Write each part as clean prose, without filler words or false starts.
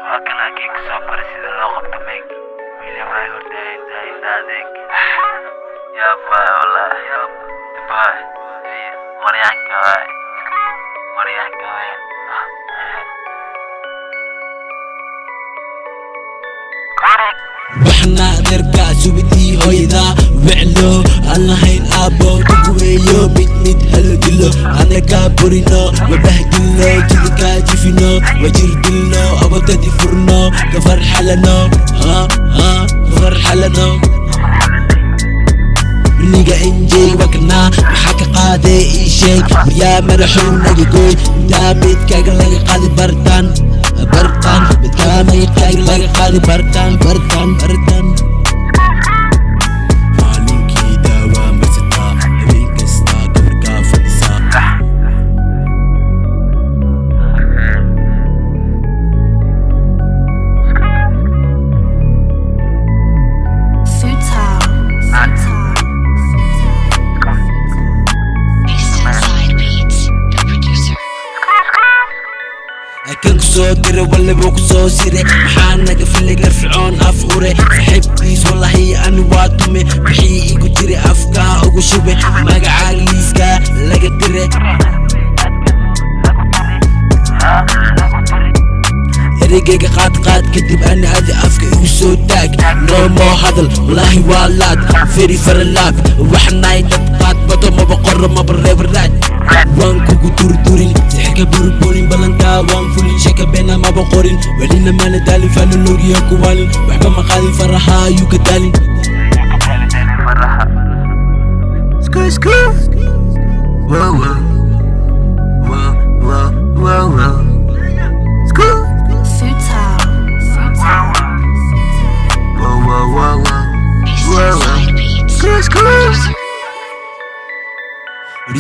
halkan halkii ka soo baray sida loo qabto meeg wiilal waxay hortaayeen adeeg yaabaa wallaahi yaabaa maryaanka waay waxna adeerkaa subidii hooyada weclo aan lahayn aabbo daguweeyo mid halo dilo anagaa burino wabahgilno jidkaa jifino wajirdilno abotadi furno kafarxalano kafarxalano niga injay wakna maxaa ka qaaday ii sheeg yaa madaxuu naga gooy intaa midkaaga laga qaadi bartaan midkaa midkaaga laga qaadi bartaan maalinkii daawaa marsataa habeen kastaa gabarkaa fadhisaa kan kusoo dira waliba kusoo sire maxaa naga filay garficoon af ure saxiibkiis wallahi ani waa tume wixii igu jira afkaa ugu shube magacaaga liiskaa laga dire erigayga qaad kadib ani adi afka igu soo taag noomoo hadal wallaahi waa laad feri faralaab waxnaay dad qaad bado maba qoro maba reebaraad waan kugu durdurin sixirka burburin balantaa waan fulin sheeka beena maba qorin welina maana daalin faanalogiya kuwaalin waxba maqaadin faraha ayuu ka daalin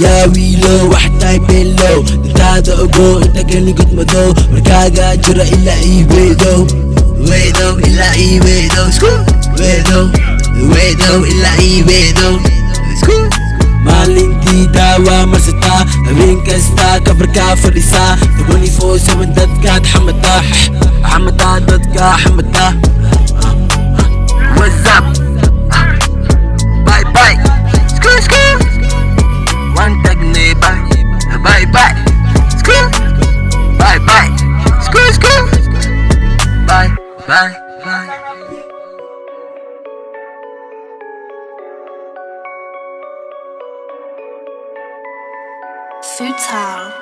yaa wiilo wax tahay beelow dantaada ogo inta kani gudmadow markaaga jiro ilaa ii weedow ilaa ii weedow maalintii daawaa marsataa habeen kastaa kabarkaa fadhisaa 24/7 dadkaad xamataa dadkaa xamataa what's up bye bye one tag neighbor bye bye school bye bye school bye Futile